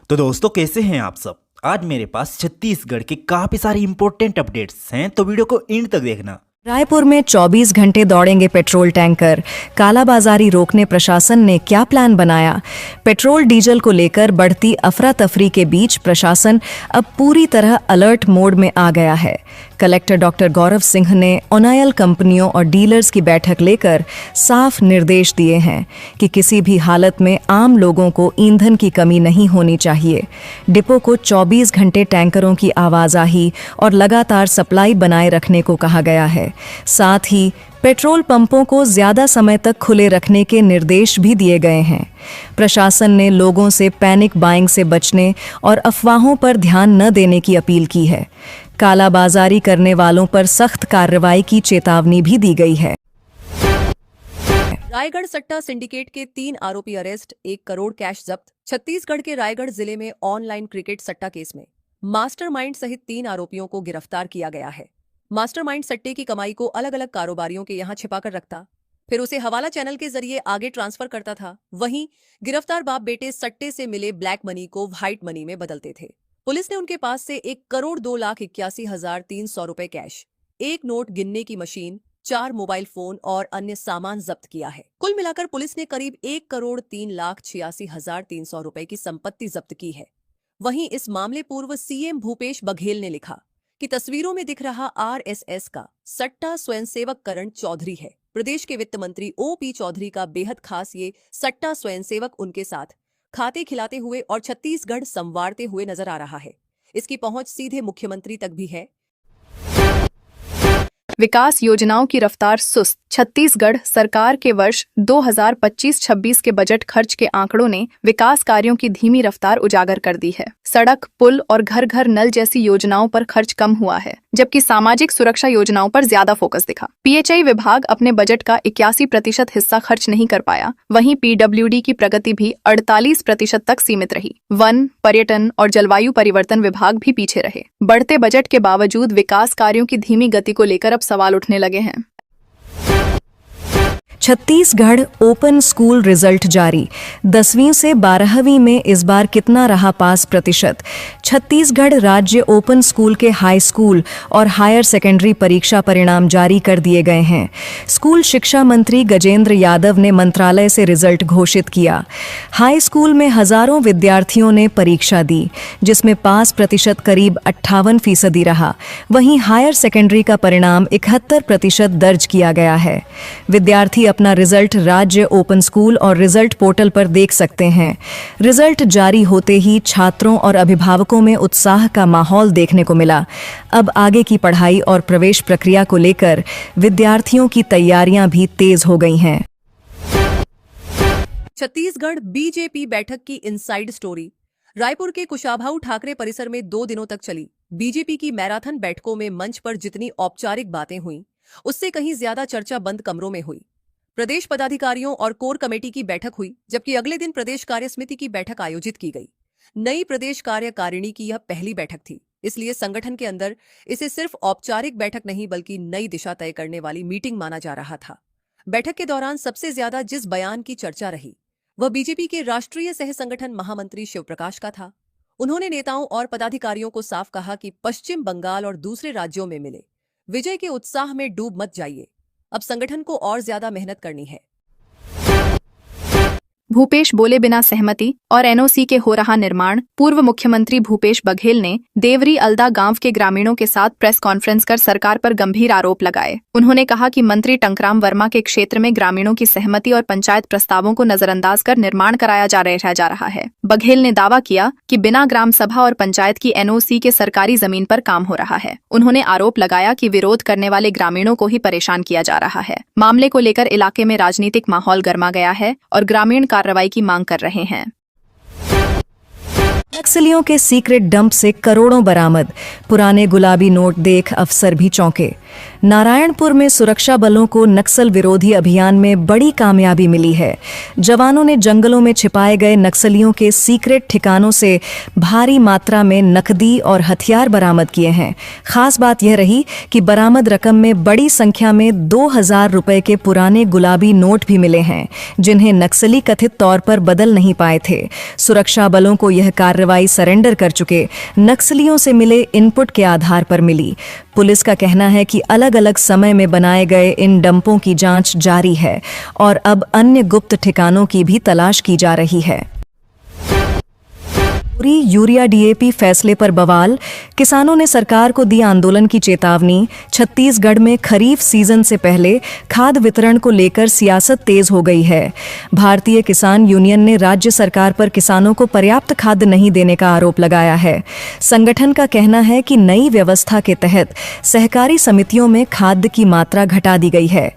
तो दोस्तों कैसे हैं आप सब। आज मेरे पास छत्तीसगढ़ के काफी सारे इंपॉर्टेंट अपडेट्स हैं, तो वीडियो को एंड तक देखना। रायपुर में 24 घंटे दौड़ेंगे पेट्रोल टैंकर। कालाबाजारी रोकने प्रशासन ने क्या प्लान बनाया? पेट्रोल डीजल को लेकर बढ़ती अफरा तफरी के बीच प्रशासन अब पूरी तरह अलर्ट मोड में आ गया है। कलेक्टर डॉक्टर गौरव सिंह ने ऑयल कंपनियों और डीलर्स की बैठक लेकर साफ निर्देश दिए हैं कि किसी भी हालत में आम लोगों को ईंधन की कमी नहीं होनी चाहिए। डिपो को 24 घंटे टैंकरों की आवाजाही और लगातार सप्लाई बनाए रखने को कहा गया है। साथ ही पेट्रोल पंपों को ज्यादा समय तक खुले रखने के निर्देश भी दिए गए हैं। प्रशासन ने लोगों से पैनिक बाइंग से बचने और अफवाहों पर ध्यान न देने की अपील की है। कालाबाजारी करने वालों पर सख्त कार्रवाई की चेतावनी भी दी गई है। रायगढ़ सट्टा सिंडिकेट के 3 आरोपी अरेस्ट, 1 करोड़ कैश जब्त। छत्तीसगढ़ के रायगढ़ जिले में ऑनलाइन क्रिकेट सट्टा केस में मास्टरमाइंड सहित 3 आरोपियों को गिरफ्तार किया गया है। मास्टरमाइंड सट्टे की कमाई को अलग अलग कारोबारियों के यहां छिपाकर रखता, फिर उसे हवाला चैनल के जरिए आगे ट्रांसफर करता था। वहीं गिरफ्तार बाप बेटे सट्टे से मिले ब्लैक मनी को व्हाइट मनी में बदलते थे। पुलिस ने उनके पास से 1,02,81,300 रुपए कैश, 1 नोट गिनने की मशीन, 4 मोबाइल फोन और अन्य सामान जब्त किया है। कुल मिलाकर पुलिस ने करीब 1,03,86,300 रुपए की संपत्ति जब्त की है। वहीं इस मामले पूर्व सीएम भूपेश बघेल ने लिखा कि तस्वीरों में दिख रहा आरएसएस का सट्टा स्वयंसेवक करण चौधरी है। प्रदेश के वित्त मंत्री ओपी चौधरी का बेहद खास ये सट्टा स्वयंसेवक उनके साथ खाते खिलाते हुए और छत्तीसगढ़ संवारते हुए नजर आ रहा है। इसकी पहुंच सीधे मुख्यमंत्री तक भी है। विकास योजनाओं की रफ्तार सुस्त। छत्तीसगढ़ सरकार के वर्ष 2025-26 के बजट खर्च के आंकड़ों ने विकास कार्यों की धीमी रफ्तार उजागर कर दी है। सड़क, पुल और घर घर नल जैसी योजनाओं पर खर्च कम हुआ है, जबकि सामाजिक सुरक्षा योजनाओं पर ज्यादा फोकस दिखा। पीएचई विभाग अपने बजट का 81% हिस्सा खर्च नहीं कर पाया। वहीं पीडब्ल्यूडी की प्रगति भी 48% तक सीमित रही। वन, पर्यटन और जलवायु परिवर्तन विभाग भी पीछे रहे। बढ़ते बजट के बावजूद विकास कार्यों की धीमी गति को लेकर अब सवाल उठने लगे हैं। छत्तीसगढ़ ओपन स्कूल रिजल्ट जारी। 10वीं से 12वीं में इस बार कितना रहा पास प्रतिशत? छत्तीसगढ़ राज्य ओपन स्कूल के हाई स्कूल और हायर सेकेंडरी परीक्षा परिणाम जारी कर दिए गए हैं। स्कूल शिक्षा मंत्री गजेंद्र यादव ने मंत्रालय से रिजल्ट घोषित किया। हाई स्कूल में हजारों विद्यार्थियों ने परीक्षा दी, जिसमें पास प्रतिशत करीब 58% रहा। वहीं हायर सेकेंडरी का परिणाम 71% दर्ज किया गया है। विद्यार्थी अपना रिजल्ट राज्य ओपन स्कूल और रिजल्ट पोर्टल पर देख सकते हैं। रिजल्ट जारी होते ही छात्रों और अभिभावकों में उत्साह का माहौल देखने को मिला। अब आगे की पढ़ाई और प्रवेश प्रक्रिया को लेकर विद्यार्थियों की तैयारियां भी तेज हो गई हैं। छत्तीसगढ़ बीजेपी बैठक की इनसाइड स्टोरी। रायपुर के कुशाभाऊ ठाकरे परिसर में 2 दिनों तक चली बीजेपी की मैराथन बैठकों में मंच पर जितनी औपचारिक बातें हुई, उससे कहीं ज्यादा चर्चा बंद कमरों में हुई। प्रदेश पदाधिकारियों और कोर कमेटी की बैठक हुई, जबकि अगले दिन प्रदेश कार्य समिति की बैठक आयोजित की गई। नई प्रदेश कार्यकारिणी की यह पहली बैठक थी, इसलिए संगठन के अंदर इसे सिर्फ औपचारिक बैठक नहीं बल्कि नई दिशा तय करने वाली मीटिंग माना जा रहा था। बैठक के दौरान सबसे ज्यादा जिस बयान की चर्चा रही वह बीजेपी के राष्ट्रीय सह संगठन महामंत्री शिवप्रकाश का था। उन्होंने नेताओं और पदाधिकारियों को साफ कहा कि पश्चिम बंगाल और दूसरे राज्यों में मिले विजय के उत्साह में डूब मत जाइए, अब संगठन को और ज्यादा मेहनत करनी है। भूपेश बोले बिना सहमति और एनओसी के हो रहा निर्माण। पूर्व मुख्यमंत्री भूपेश बघेल ने देवरी अल्दा गांव के ग्रामीणों के साथ प्रेस कॉन्फ्रेंस कर सरकार पर गंभीर आरोप लगाए। उन्होंने कहा कि मंत्री टंकराम वर्मा के क्षेत्र में ग्रामीणों की सहमति और पंचायत प्रस्तावों को नजरअंदाज कर निर्माण कराया जा रहा है। बघेल ने दावा किया कि बिना ग्राम सभा और पंचायत की एनओसी के सरकारी जमीन पर काम हो रहा है। उन्होंने आरोप लगाया कि विरोध करने वाले ग्रामीणों को ही परेशान किया जा रहा है। मामले को लेकर इलाके में राजनीतिक माहौल गर्मा गया है और ग्रामीण कार्रवाई की मांग कर रहे हैं। नक्सलियों के सीक्रेट डंप से करोड़ों बरामद। पुराने गुलाबी नोट देख अफसर भी चौंके। नारायणपुर में सुरक्षा बलों को नक्सल विरोधी अभियान में बड़ी कामयाबी मिली है। जवानों ने जंगलों में छिपाए गए नक्सलियों के सीक्रेट ठिकानों से भारी मात्रा में नकदी और हथियार बरामद किए हैं। खास बात यह रही कि बरामद रकम में बड़ी संख्या में 2000 रुपए के पुराने गुलाबी नोट भी मिले हैं, जिन्हें नक्सली कथित तौर पर बदल नहीं पाए थे। सुरक्षा बलों को यह कार्रवाई सरेंडर कर चुके नक्सलियों से मिले इनपुट के आधार पर मिली। पुलिस का कहना है कि अलग-अलग समय में बनाए गए इन डंपों की जांच जारी है और अब अन्य गुप्त ठिकानों की भी तलाश की जा रही है। पूरी यूरिया डीएपी फैसले पर बवाल, किसानों ने सरकार को दी आंदोलन की चेतावनी। छत्तीसगढ़ में खरीफ सीजन से पहले खाद वितरण को लेकर सियासत तेज हो गई है। भारतीय किसान यूनियन ने राज्य सरकार पर किसानों को पर्याप्त खाद नहीं देने का आरोप लगाया है। संगठन का कहना है कि नई व्यवस्था के तहत सहकारी समितियों में खाद की मात्रा घटा दी गई है,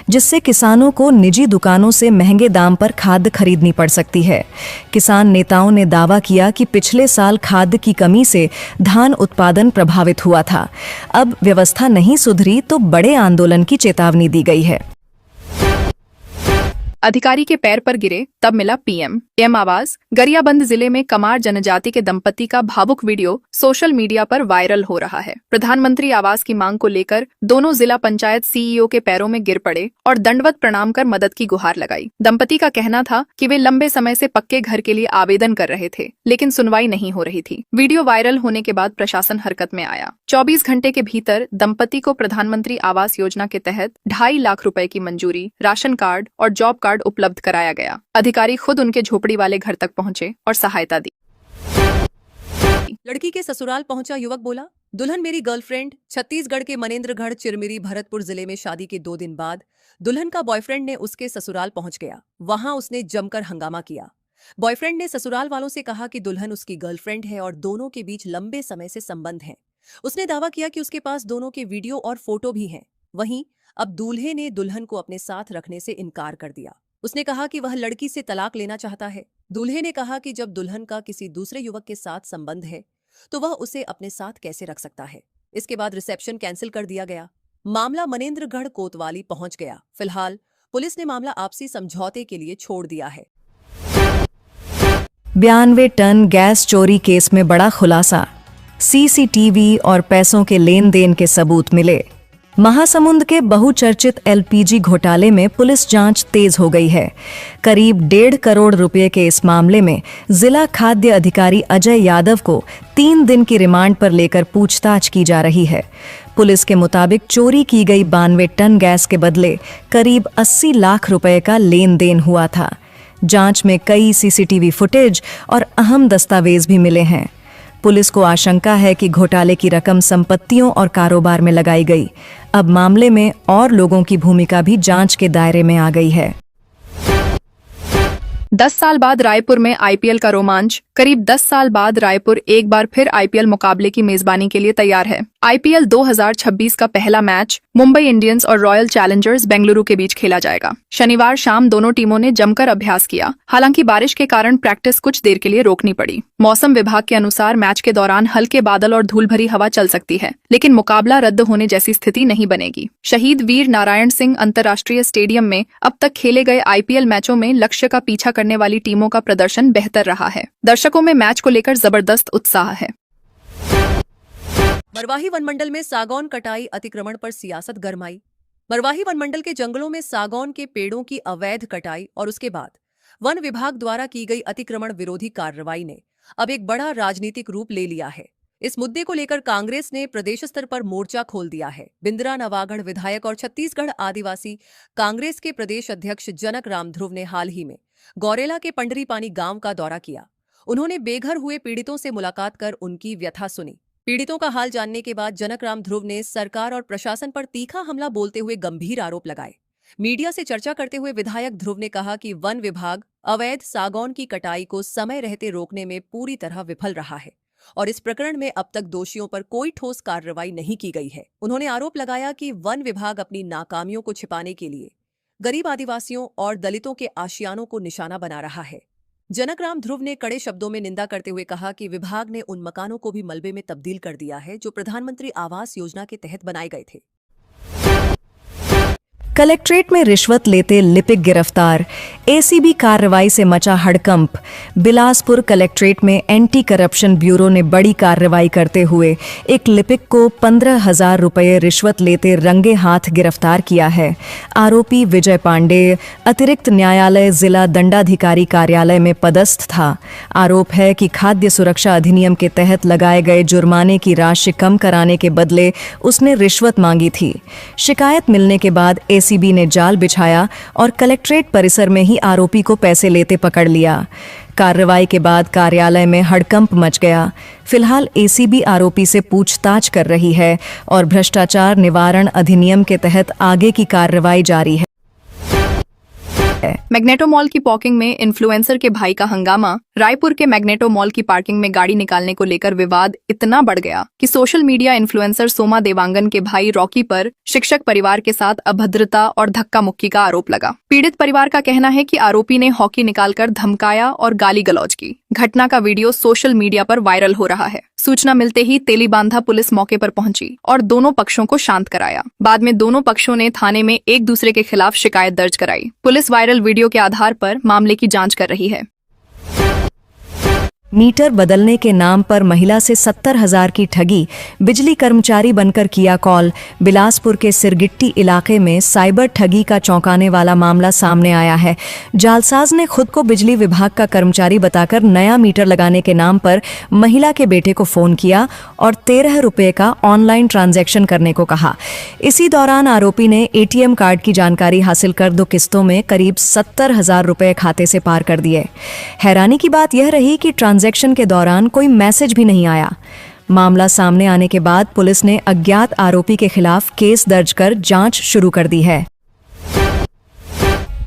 जिससे किसानों को निजी दुकानों से महंगे दाम पर खाद खरीदनी पड़ सकती है। किसान नेताओं ने दावा किया कि पिछले साल खाद की कमी से धान उत्पादन प्रभावित हुआ था। अब व्यवस्था नहीं सुधरी तो बड़े आंदोलन की चेतावनी दी गई है। अधिकारी के पैर पर गिरे तब मिला पीएम आवास। गरियाबंद जिले में कमार जनजाति के दंपति का भावुक वीडियो सोशल मीडिया पर वायरल हो रहा है। प्रधानमंत्री आवास की मांग को लेकर दोनों जिला पंचायत सीईओ के पैरों में गिर पड़े और दंडवत प्रणाम कर मदद की गुहार लगाई। दंपति का कहना था कि वे लंबे समय से पक्के घर के लिए आवेदन कर रहे थे, लेकिन सुनवाई नहीं हो रही थी। वीडियो वायरल होने के बाद प्रशासन हरकत में आया। 24 घंटे के भीतर दंपति को प्रधानमंत्री आवास योजना के तहत 2.5 लाख रुपए की मंजूरी, राशन कार्ड और जॉब कार्ड उपलब्ध कराया गया। अधिकारी खुद उनके झोपड़ी वाले घर तक पहुंचे और सहायता दी। लड़की के ससुराल पहुंचा युवक बोला, दुल्हन मेरी गर्लफ्रेंड। छत्तीसगढ़ के मनेन्द्रगढ़ चिरमिरी भरतपुर जिले में शादी के 2 दिन बाद दुल्हन का बॉयफ्रेंड ने उसके ससुराल पहुंच गया। वहां उसने जमकर हंगामा किया। बॉयफ्रेंड ने ससुराल वालों से कहा कि दुल्हन उसकी गर्लफ्रेंड है और दोनों के बीच लंबे समय से संबंध है। उसने दावा किया कि उसके पास दोनों के वीडियो और फोटो भी हैं। वहीं अब दूल्हे ने दुल्हन को अपने साथ रखने से इनकार कर दिया। उसने कहा कि वह लड़की से तलाक लेना चाहता है। दूल्हे ने कहा कि जब दुल्हन का किसी दूसरे युवक के साथ संबंध है तो वह उसे अपने साथ कैसे रख सकता है। इसके बाद रिसेप्शन कैंसिल कर दिया गया। मामला मनेन्द्रगढ़ कोतवाली पहुंच गया। फिलहाल पुलिस ने मामला आपसी समझौते के लिए छोड़ दिया है। 92 टन गैस चोरी केस में बड़ा खुलासा, सीसीटीवी और पैसों के लेन देन के सबूत मिले। महासमुंद के बहुचर्चित एलपीजी घोटाले में पुलिस जांच तेज हो गई है। करीब 1.5 करोड़ रुपए के इस मामले में जिला खाद्य अधिकारी अजय यादव को 3 दिन की रिमांड पर लेकर पूछताछ की जा रही है। पुलिस के मुताबिक चोरी की गई 92 टन गैस के बदले करीब 80 लाख रुपए का लेन देन हुआ था। जांच में कई सीसीटीवी फुटेज और अहम दस्तावेज भी मिले हैं। पुलिस को आशंका है कि घोटाले की रकम संपत्तियों और कारोबार में लगाई गई। अब मामले में और लोगों की भूमिका भी जांच के दायरे में आ गई है। 10 साल बाद रायपुर में आईपीएल का रोमांच। करीब 10 साल बाद रायपुर एक बार फिर आईपीएल मुकाबले की मेजबानी के लिए तैयार है। आईपीएल 2026 का पहला मैच मुंबई इंडियंस और रॉयल चैलेंजर्स बेंगलुरु के बीच खेला जाएगा। शनिवार शाम दोनों टीमों ने जमकर अभ्यास किया। हालांकि बारिश के कारण प्रैक्टिस कुछ देर के लिए रोकनी पड़ी। मौसम विभाग के अनुसार मैच के दौरान हल्के बादल और धूल भरी हवा चल सकती है, लेकिन मुकाबला रद्द होने जैसी स्थिति नहीं बनेगी। शहीद वीर नारायण सिंह अंतर्राष्ट्रीय स्टेडियम में अब तक खेले गए आईपीएल मैचों में लक्ष्य का पीछा करने वाली टीमों का प्रदर्शन बेहतर रहा है। दर्शकों में मैच को लेकर जबरदस्त उत्साह है। मरवाही वनमंडल में सागौन कटाई अतिक्रमण पर सियासत गरमाई। मरवाही वनमंडल के जंगलों में सागौन के पेड़ों की अवैध कटाई और उसके बाद वन विभाग द्वारा की गई अतिक्रमण विरोधी कार्रवाई ने अब एक बड़ा राजनीतिक रूप ले लिया है। इस मुद्दे को लेकर कांग्रेस ने प्रदेश स्तर पर मोर्चा खोल दिया है। बिंद्रा नवागढ़ विधायक और छत्तीसगढ़ आदिवासी कांग्रेस के प्रदेश अध्यक्ष जनक राम ध्रुव ने हाल ही में गौरेला के पंडरीपानी गांव का दौरा किया। उन्होंने बेघर हुए पीड़ितों से मुलाकात कर उनकी व्यथा सुनी। पीड़ितों का हाल जानने के बाद जनक राम ध्रुव ने सरकार और प्रशासन पर तीखा हमला बोलते हुए गंभीर आरोप लगाए। मीडिया से चर्चा करते हुए विधायक ध्रुव ने कहा कि वन विभाग अवैध सागौन की कटाई को समय रहते रोकने में पूरी तरह विफल रहा है और इस प्रकरण में अब तक दोषियों पर कोई ठोस कार्रवाई नहीं की गई है। उन्होंने आरोप लगाया कि वन विभाग अपनी नाकामियों को छिपाने के लिए गरीब आदिवासियों और दलितों के आशियानों को निशाना बना रहा है। जनक राम ध्रुव ने कड़े शब्दों में निंदा करते हुए कहा कि विभाग ने उन मकानों को भी मलबे में तब्दील कर दिया है जो प्रधानमंत्री आवास योजना के तहत बनाए गए थे। कलेक्ट्रेट में रिश्वत लेते लिपिक गिरफ्तार, एसीबी कार्रवाई से मचा हड़कंप। बिलासपुर कलेक्ट्रेट में एंटी करप्शन ब्यूरो ने बड़ी कार्रवाई करते हुए एक लिपिक को 15,000 रुपये रिश्वत लेते रंगे हाथ गिरफ्तार किया है। आरोपी विजय पांडे अतिरिक्त न्यायालय जिला दंडाधिकारी कार्यालय में पदस्थ था। आरोप है कि खाद्य सुरक्षा अधिनियम के तहत लगाए गए जुर्माने की राशि कम कराने के बदले उसने रिश्वत मांगी थी। शिकायत मिलने के बाद एसीबी ने जाल बिछाया और कलेक्ट्रेट परिसर में ही आरोपी को पैसे लेते पकड़ लिया। कार्रवाई के बाद कार्यालय में हड़कंप मच गया। फिलहाल एसीबी आरोपी से पूछताछ कर रही है और भ्रष्टाचार निवारण अधिनियम के तहत आगे की कार्रवाई जारी है। मैग्नेटो मॉल की पार्किंग में इन्फ्लुएंसर के भाई का हंगामा। रायपुर के मैग्नेटो मॉल की पार्किंग में गाड़ी निकालने को लेकर विवाद इतना बढ़ गया कि social media influencer Soma Dewangan के भाई रॉकी पर शिक्षक परिवार के साथ अभद्रता और धक्का मुक्की का आरोप लगा। पीड़ित परिवार का कहना है कि आरोपी ने हॉकी निकालकर धमकाया और गाली गलौज की। घटना का वीडियो सोशल मीडिया पर वायरल हो रहा है। सूचना मिलते ही तेलीबांधा पुलिस मौके पर पहुंची और दोनों पक्षों को शांत कराया। बाद में दोनों पक्षों ने थाने में एक दूसरे के खिलाफ शिकायत दर्ज कराई। पुलिस वायरल वीडियो के आधार पर मामले की जांच कर रही है। मीटर बदलने के नाम पर महिला से 70,000 की ठगी, बिजली कर्मचारी बनकर किया कॉल। बिलासपुर के सिरगिट्टी इलाके में साइबर ठगी का चौंकाने वाला मामला सामने आया है। जालसाज ने खुद को बिजली विभाग का कर्मचारी बताकर नया मीटर लगाने के नाम पर महिला के बेटे को फोन किया और 13 रुपये का ऑनलाइन ट्रांजैक्शन करने को कहा। इसी दौरान आरोपी ने एटीएम कार्ड की जानकारी हासिल कर 2 किस्तों में करीब 70,000 रुपये खाते से पार कर दिए। हैरानी की बात यह रही कि ट्रांजैक्शन के दौरान कोई मैसेज भी नहीं आया। मामला सामने आने के बाद पुलिस ने अज्ञात आरोपी के खिलाफ केस दर्ज कर जांच शुरू कर दी है।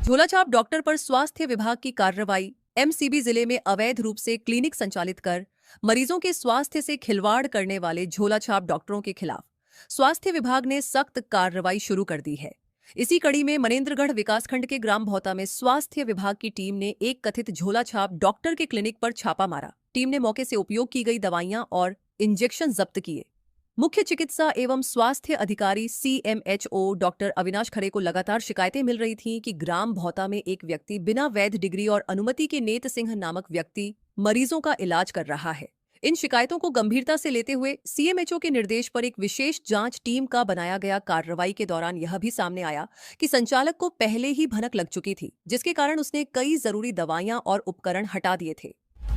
झोलाछाप डॉक्टर पर स्वास्थ्य विभाग की कार्रवाई। एमसीबी जिले में अवैध रूप से क्लिनिक संचालित कर मरीजों के स्वास्थ्य से खिलवाड़ करने वाले झोलाछाप डॉक्टरों के खिलाफ स्वास्थ्य विभाग ने सख्त कार्रवाई शुरू कर दी है। इसी कड़ी में मनेंद्रगढ़ विकासखंड के ग्राम भौता में स्वास्थ्य विभाग की टीम ने एक कथित झोलाछाप डॉक्टर के क्लिनिक पर छापा मारा। टीम ने मौके से उपयोग की गई दवाइयां और इंजेक्शन जब्त किए। मुख्य चिकित्सा एवं स्वास्थ्य अधिकारी सीएमएचओ डॉक्टर अविनाश खरे को लगातार शिकायतें मिल रही थीं कि ग्राम भौता में एक व्यक्ति बिना वैध डिग्री और अनुमति के नेत सिंह नामक व्यक्ति मरीजों का इलाज कर रहा है। इन शिकायतों को गंभीरता से लेते हुए सीएमएचओ के निर्देश पर एक विशेष जांच टीम का बनाया गया। कार्रवाई के दौरान यह भी सामने आया कि संचालक को पहले ही भनक लग चुकी थी, जिसके कारण उसने कई जरूरी दवाइयां और उपकरण हटा दिए थे।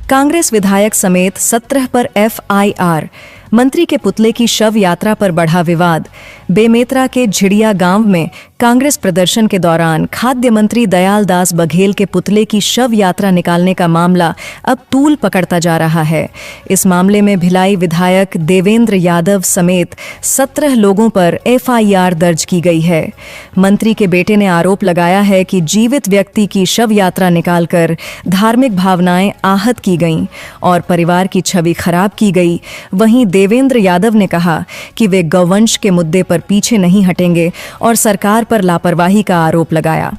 कांग्रेस विधायक समेत 17 पर एफआईआर। मंत्री के पुतले की शव यात्रा पर बढ़ा विवाद। बेमेतरा के झिड़िया गांव में कांग्रेस प्रदर्शन के दौरान खाद्य मंत्री दयाल दास बघेल के पुतले की शव यात्रा निकालने का मामला अब तूल पकड़ता जा रहा है। इस मामले में भिलाई विधायक देवेंद्र यादव समेत 17 लोगों पर एफआईआर दर्ज की गई है। मंत्री के बेटे ने आरोप लगाया है कि जीवित व्यक्ति की शव यात्रा निकालकर धार्मिक भावनाएं आहत की गईं और परिवार की छवि खराब की गई। वहीं देवेंद्र यादव ने कहा कि वे गौवंश के मुद्दे पर पीछे नहीं हटेंगे और सरकार पर लापरवाही का आरोप लगाया।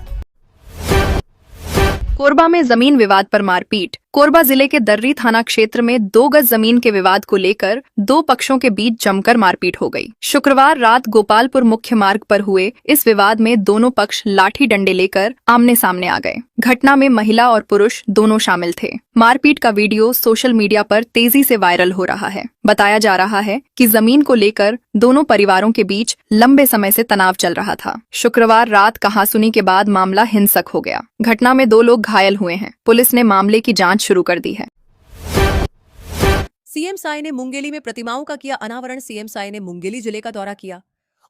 कोरबा में जमीन विवाद पर मारपीट। कोरबा जिले के दर्री थाना क्षेत्र में 2 गज जमीन के विवाद को लेकर 2 पक्षों के बीच जमकर मारपीट हो गई। शुक्रवार रात गोपालपुर मुख्य मार्ग पर हुए इस विवाद में दोनों पक्ष लाठी डंडे लेकर आमने सामने आ गए। घटना में महिला और पुरुष दोनों शामिल थे। मारपीट का वीडियो सोशल मीडिया पर तेजी से वायरल हो रहा है। बताया जा रहा है कि जमीन को लेकर दोनों परिवारों के बीच लंबे समय से तनाव चल रहा था। शुक्रवार रात कहासुनी के बाद मामला हिंसक हो गया। घटना में 2 लोग घायल हुए हैं। पुलिस ने मामले की जांच शुरू कर दी है। सीएम साय ने मुंगेली में प्रतिमाओं का किया अनावरण। सीएम साय ने मुंगेली जिले का दौरा किया।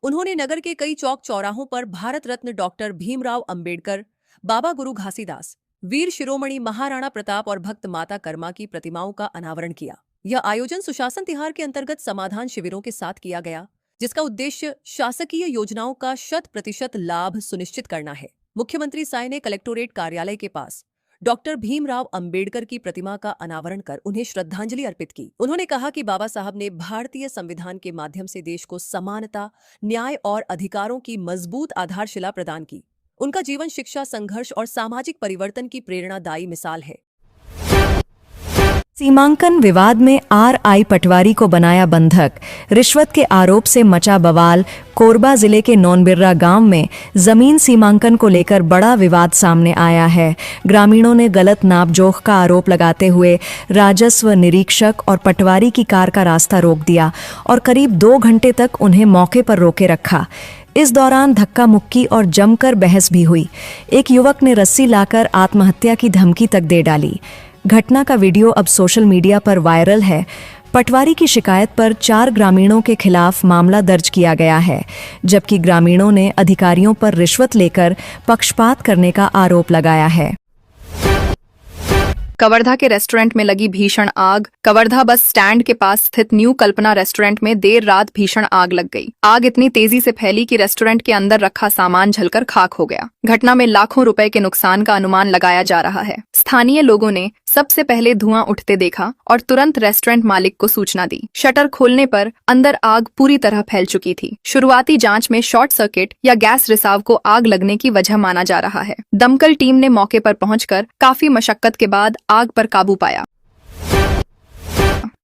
उन्होंने नगर के कई चौक चौराहों पर भारत रत्न डॉक्टर भीमराव अंबेडकर, बाबा गुरु घासीदास, वीर शिरोमणि महाराणा प्रताप और भक्त माता कर्मा की प्रतिमाओं का अनावरण किया। यह आयोजन सुशासन तिहार के अंतर्गत समाधान शिविरों के साथ किया गया, जिसका उद्देश्य शासकीय योजनाओं का 100% लाभ सुनिश्चित करना है। मुख्यमंत्री साय ने कलेक्टोरेट कार्यालय के पास डॉक्टर भीमराव अंबेडकर की प्रतिमा का अनावरण कर उन्हें श्रद्धांजलि अर्पित की। उन्होंने कहा कि बाबा साहब ने भारतीय संविधान के माध्यम से देश को समानता, न्याय और अधिकारों की मजबूत आधारशिला प्रदान की। उनका जीवन शिक्षा, संघर्ष और सामाजिक परिवर्तन की प्रेरणादायी मिसाल है। सीमांकन विवाद में आरआई पटवारी को बनाया बंधक। रिश्वत के आरोप से मचा बवाल। कोरबा जिले के नौनबिर्रा गांव में जमीन सीमांकन को लेकर बड़ा विवाद सामने आया है। ग्रामीणों ने गलत नापजोख का आरोप लगाते हुए राजस्व निरीक्षक और पटवारी की कार का रास्ता रोक दिया और करीब 2 घंटे तक उन्हें मौके पर रोके रखा। इस दौरान धक्का मुक्की और जमकर बहस भी हुई। एक युवक ने रस्सी लाकर आत्महत्या की धमकी तक दे डाली। घटना का वीडियो अब सोशल मीडिया पर वायरल है। पटवारी की शिकायत पर 4 ग्रामीणों के खिलाफ मामला दर्ज किया गया है, जबकि ग्रामीणों ने अधिकारियों पर रिश्वत लेकर पक्षपात करने का आरोप लगाया है। कवर्धा के रेस्टोरेंट में लगी भीषण आग। कवर्धा बस स्टैंड के पास स्थित न्यू कल्पना रेस्टोरेंट में देर रात भीषण आग लग गई। आग इतनी तेजी से फैली कि रेस्टोरेंट के अंदर रखा सामान जलकर खाक हो गया। घटना में लाखों रुपए के नुकसान का अनुमान लगाया जा रहा है। स्थानीय लोगों ने सबसे पहले धुआं उठते देखा और तुरंत रेस्टोरेंट मालिक को सूचना दी। शटर खोलने पर अंदर आग पूरी तरह फैल चुकी थी। शुरुआती जांच में शॉर्ट सर्किट या गैस रिसाव को आग लगने की वजह माना जा रहा है। दमकल टीम ने मौके पर पहुंचकर काफी मशक्कत के बाद आग पर काबू पाया।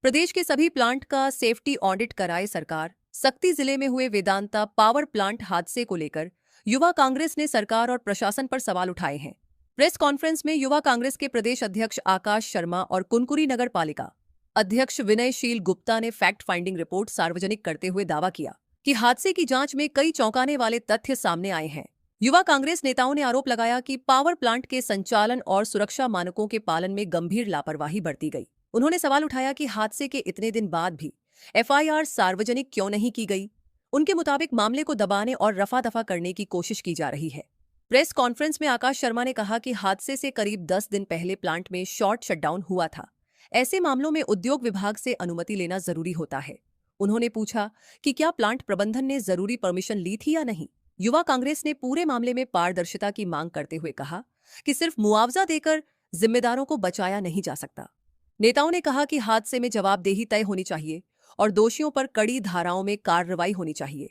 प्रदेश के सभी प्लांट का सेफ्टी ऑडिट कराए सरकार। सक्ती जिले में हुए वेदांता पावर प्लांट हादसे को लेकर युवा कांग्रेस ने सरकार और प्रशासन पर सवाल उठाए हैं। प्रेस कॉन्फ्रेंस में युवा कांग्रेस के प्रदेश अध्यक्ष आकाश शर्मा और कुनकुरी नगर पालिका अध्यक्ष विनयशील गुप्ता ने फैक्ट फाइंडिंग रिपोर्ट सार्वजनिक करते हुए दावा किया कि हादसे की जांच में कई चौंकाने वाले तथ्य सामने आए हैं। युवा कांग्रेस नेताओं ने आरोप लगाया कि पावर प्लांट के संचालन और सुरक्षा मानकों के पालन में गंभीर लापरवाही बरती गई। उन्होंने सवाल उठाया कि हादसे के इतने दिन बाद भी एफआईआर सार्वजनिक क्यों नहीं की गई। उनके मुताबिक मामले को दबाने और रफा दफा करने की कोशिश की जा रही है। प्रेस कॉन्फ्रेंस में आकाश शर्मा ने कहा कि हादसे से करीब 10 दिन पहले प्लांट में शॉर्ट शटडाउन हुआ था। ऐसे मामलों में उद्योग विभाग से अनुमति लेना जरूरी होता है। उन्होंने पूछा कि क्या प्लांट प्रबंधन ने जरूरी परमिशन ली थी या नहीं। युवा कांग्रेस ने पूरे मामले में पारदर्शिता की मांग करते हुए कहा कि सिर्फ मुआवजा देकर जिम्मेदारों को बचाया नहीं जा सकता। नेताओं ने कहा कि हादसे में जवाबदेही तय होनी चाहिए और दोषियों पर कड़ी धाराओं में कार्रवाई होनी चाहिए।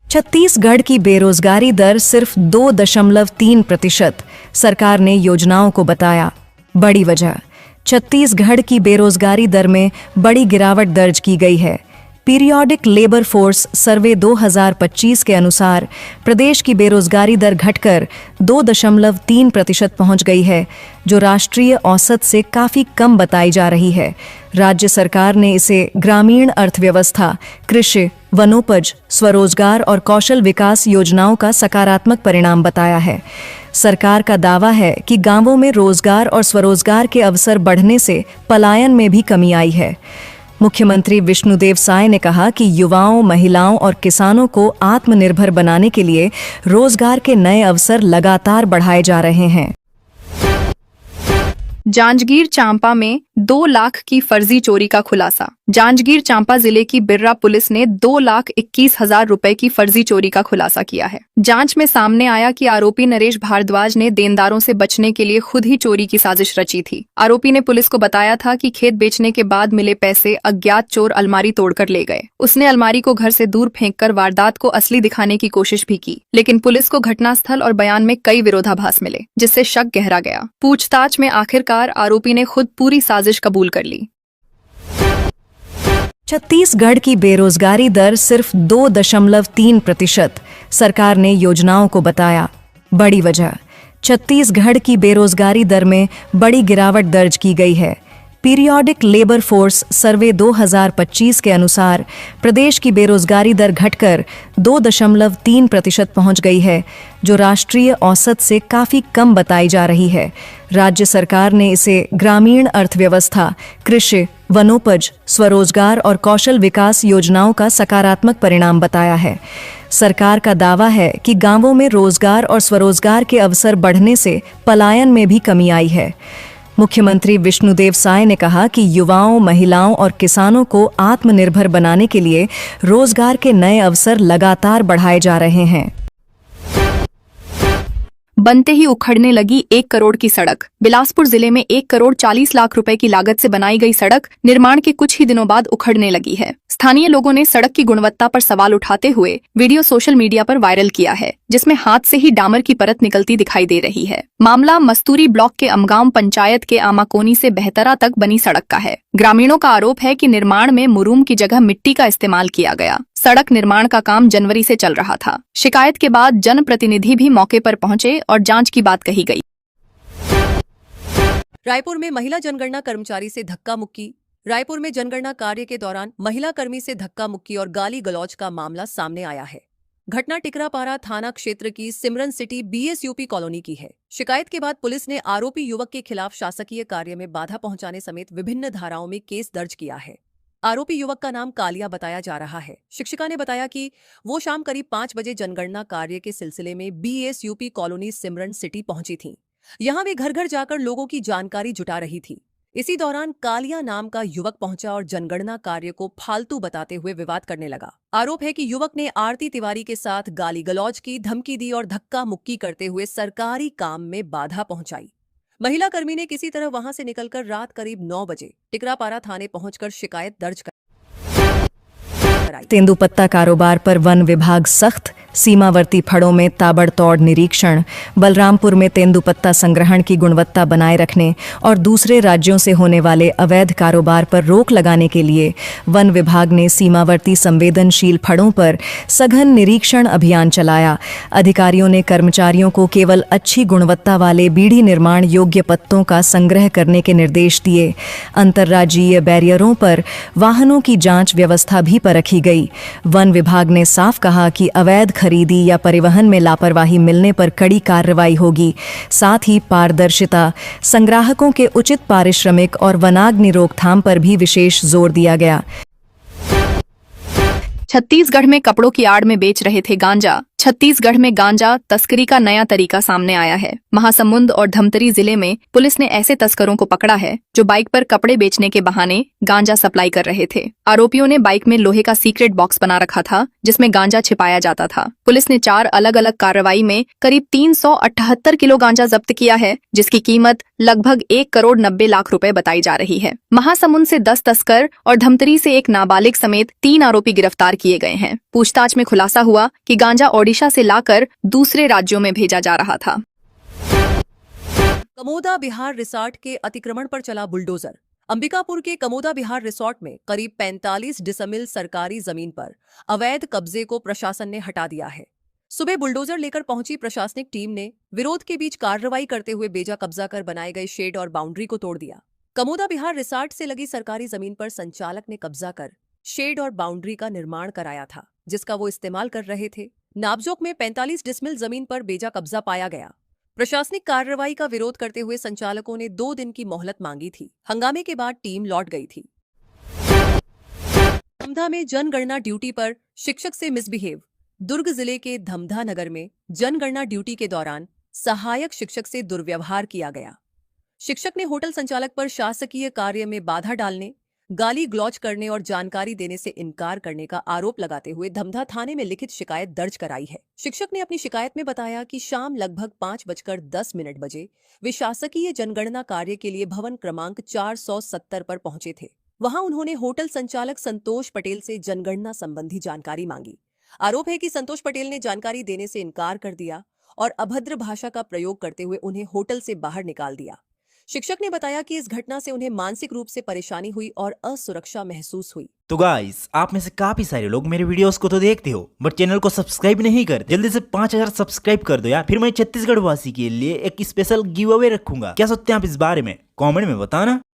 छत्तीसगढ़ की बेरोजगारी दर सिर्फ 2.3%। सरकार ने योजनाओं को बताया बड़ी वजह। छत्तीसगढ़ की बेरोजगारी दर में बड़ी गिरावट दर्ज की गई है। पीरियोडिक लेबर फोर्स सर्वे 2025 के अनुसार प्रदेश की बेरोजगारी दर घटकर 2.3% पहुंच गई है, जो राष्ट्रीय औसत से काफी कम बताई जा रही है। राज्य सरकार ने इसे ग्रामीण अर्थव्यवस्था, कृषि, वनोपज, स्वरोजगार और कौशल विकास योजनाओं का सकारात्मक परिणाम बताया है। सरकार का दावा है कि गांवों में रोजगार और स्वरोजगार के अवसर बढ़ने से पलायन में भी कमी आई है। मुख्यमंत्री विष्णुदेव साय ने कहा कि युवाओं, महिलाओं और किसानों को आत्मनिर्भर बनाने के लिए रोजगार के नए अवसर लगातार बढ़ाए जा रहे हैं। जांजगीर चांपा में 2 लाख की फर्जी चोरी का खुलासा। जांजगीर चांपा जिले की बिर्रा पुलिस ने 2,21,000 रुपए की फर्जी चोरी का खुलासा किया है। जांच में सामने आया कि आरोपी नरेश भारद्वाज ने देनदारों से बचने के लिए खुद ही चोरी की साजिश रची थी। आरोपी ने पुलिस को बताया था कि खेत बेचने के बाद मिले पैसे अज्ञात चोर अलमारी तोड़कर ले गए। उसने अलमारी को घर से दूर फेंककर वारदात को असली दिखाने की कोशिश भी की, लेकिन पुलिस को घटनास्थल और बयान में कई विरोधाभास मिले, जिससे शक गहरा गया। पूछताछ में आखिरकार आरोपी ने खुद पूरी साजिश कबूल कर ली। छत्तीसगढ़ की बेरोजगारी दर सिर्फ 2.3%। सरकार ने योजनाओं को बताया बड़ी वजह। छत्तीसगढ़ की बेरोजगारी दर में बड़ी गिरावट दर्ज की गई है। पीरियोडिक लेबर फोर्स सर्वे 2025 के अनुसार प्रदेश की बेरोजगारी दर घटकर 2.3% पहुंच गई है, जो राष्ट्रीय औसत से काफी कम बताई जा रही है। राज्य सरकार ने इसे ग्रामीण अर्थव्यवस्था, कृषि, वनोपज, स्वरोजगार और कौशल विकास योजनाओं का सकारात्मक परिणाम बताया है। सरकार का दावा है कि गांवों में रोजगार और स्वरोजगार के अवसर बढ़ने से पलायन में भी कमी आई है। मुख्यमंत्री विष्णुदेव साय ने कहा कि युवाओं, महिलाओं और किसानों को आत्मनिर्भर बनाने के लिए रोजगार के नए अवसर लगातार बढ़ाए जा रहे हैं। बनते ही उखड़ने लगी 1 करोड़ की सड़क। बिलासपुर जिले में 1 करोड़ 40 लाख रुपए की लागत से बनाई गई सड़क निर्माण के कुछ ही दिनों बाद उखड़ने लगी है। स्थानीय लोगों ने सड़क की गुणवत्ता पर सवाल उठाते हुए वीडियो सोशल मीडिया पर वायरल किया है, जिसमें हाथ से ही डामर की परत निकलती दिखाई दे रही है। मामला मस्तूरी ब्लॉक के अमगांव पंचायत के आमाकोनी से बेहतरा तक बनी सड़क का है। ग्रामीणों का आरोप है कि निर्माण में मुरूम की जगह मिट्टी का इस्तेमाल किया गया। सड़क निर्माण का काम जनवरी से चल रहा था। शिकायत के बाद जनप्रतिनिधि भी मौके पर पहुंचे और जांच की बात कही गई। रायपुर में महिला जनगणना कर्मचारी से धक्का मुक्की। रायपुर में जनगणना कार्य के दौरान महिला कर्मी से धक्का मुक्की और गाली गलौज का मामला सामने आया है। घटना टिकरापारा थाना क्षेत्र की सिमरन सिटी BSUP कॉलोनी की है। शिकायत के बाद पुलिस ने आरोपी युवक के खिलाफ शासकीय कार्य में बाधा पहुंचाने समेत विभिन्न धाराओं में केस दर्ज किया है। आरोपी युवक का नाम कालिया बताया जा रहा है। शिक्षिका ने बताया कि वो शाम करीब 5 बजे जनगणना कार्य के सिलसिले में BSUP कॉलोनी सिमरन सिटी पहुंची थी। यहां वे घर घर जाकर लोगों की जानकारी जुटा रही थी। इसी दौरान कालिया नाम का युवक पहुंचा और जनगणना कार्य को फालतू बताते हुए विवाद करने लगा। आरोप है कि युवक ने आरती तिवारी के साथ गाली गलौज की, धमकी दी और धक्का मुक्की करते हुए सरकारी काम में बाधा पहुंचाई। महिला कर्मी ने किसी तरह वहां से निकलकर रात करीब 9 बजे टिकरापारा थाने पहुंचकर शिकायत दर्ज कराई। तेंदुपत्ता कारोबार पर वन विभाग सख्त। सीमावर्ती फड़ों में ताबड़तोड़ निरीक्षण। बलरामपुर में तेंदुपत्ता संग्रहण की गुणवत्ता बनाए रखने और दूसरे राज्यों से होने वाले अवैध कारोबार पर रोक लगाने के लिए वन विभाग ने सीमावर्ती संवेदनशील फड़ों पर सघन निरीक्षण अभियान चलाया। अधिकारियों ने कर्मचारियों को केवल अच्छी गुणवत्ता वाले बीड़ी निर्माण योग्य पत्तों का संग्रह करने के निर्देश दिए। अंतर्राज्यीय बैरियरों पर वाहनों की जांच व्यवस्था भी परखी गई। वन विभाग ने साफ कहा कि अवैध खरीदी या परिवहन में लापरवाही मिलने पर कड़ी कार्रवाई होगी। साथ ही पारदर्शिता, संग्राहकों के उचित पारिश्रमिक और वनाग्नि रोकथाम पर भी विशेष जोर दिया गया। छत्तीसगढ़ में कपड़ों की आड़ में बेच रहे थे गांजा। छत्तीसगढ़ में गांजा तस्करी का नया तरीका सामने आया है। महासमुंद और धमतरी जिले में पुलिस ने ऐसे तस्करों को पकड़ा है जो बाइक पर कपड़े बेचने के बहाने गांजा सप्लाई कर रहे थे। आरोपियों ने बाइक में लोहे का सीक्रेट बॉक्स बना रखा था जिसमें गांजा छिपाया जाता था। पुलिस ने 4 अलग अलग कार्रवाई में करीब 378 किलो गांजा जब्त किया है, जिसकी कीमत लगभग 1 करोड़ 90 लाख रुपए बताई जा रही है। महासमुंद से 10 तस्कर और धमतरी से एक नाबालिग समेत 3 आरोपी गिरफ्तार किए गए हैं। पूछताछ में खुलासा हुआ कि गांजा ओडिशा से लाकर दूसरे राज्यों में भेजा जा रहा था। कमोदा बिहार रिसॉर्ट के अतिक्रमण पर चला बुलडोजर। अंबिकापुर के कमोदा बिहार रिसॉर्ट में करीब 45 डिसमिल सरकारी जमीन पर अवैध कब्जे को प्रशासन ने हटा दिया है। सुबह बुलडोजर लेकर पहुंची प्रशासनिक टीम ने विरोध के बीच कार्रवाई करते हुए बेजा कब्जा कर बनाए गए शेड और बाउंड्री को तोड़ दिया। कमोदा बिहार रिसॉर्ट से लगी सरकारी जमीन पर संचालक ने कब्जा कर शेड और बाउंड्री का निर्माण कराया था, जिसका वो इस्तेमाल कर रहे थे। नाबजोक में 45 डिसमिल जमीन पर बेजा कब्जा पाया गया। प्रशासनिक कार्रवाई का विरोध करते हुए संचालकों ने 2 दिन की मोहलत मांगी थी। हंगामे के बाद टीम लौट गई थी। धमधा में जनगणना ड्यूटी पर शिक्षक से मिसबिहेव। दुर्ग जिले के धमधा नगर में जनगणना ड्यूटी के दौरान सहायक शिक्षक से दुर्व्यवहार किया गया। शिक्षक ने होटल संचालक पर शासकीय कार्य में बाधा डालने, गाली गलौज करने और जानकारी देने से इनकार करने का आरोप लगाते हुए धमधा थाने में लिखित शिकायत दर्ज कराई है। शिक्षक ने अपनी शिकायत में बताया कि शाम लगभग 5:10 बजे वे शासकीय जनगणना कार्य के लिए भवन क्रमांक 470 पर पहुंचे थे। वहां उन्होंने होटल संचालक संतोष पटेल से जनगणना संबंधी जानकारी मांगी। आरोप है कि संतोष पटेल ने जानकारी देने से इनकार कर दिया और अभद्र भाषा का प्रयोग करते हुए उन्हें होटल से बाहर निकाल दिया। शिक्षक ने बताया कि इस घटना से उन्हें मानसिक रूप से परेशानी हुई और असुरक्षा महसूस हुई। तो गाइस, आप में से काफी सारे लोग मेरे वीडियोस को तो देखते हो बट चैनल को सब्सक्राइब नहीं करते। जल्दी से 5000 सब्सक्राइब कर दो यार, फिर मैं छत्तीसगढ़ वासी के लिए एक स्पेशल गिव अवे रखूंगा। क्या सोचते हैं आप इस बारे में? कमेंट में बताना।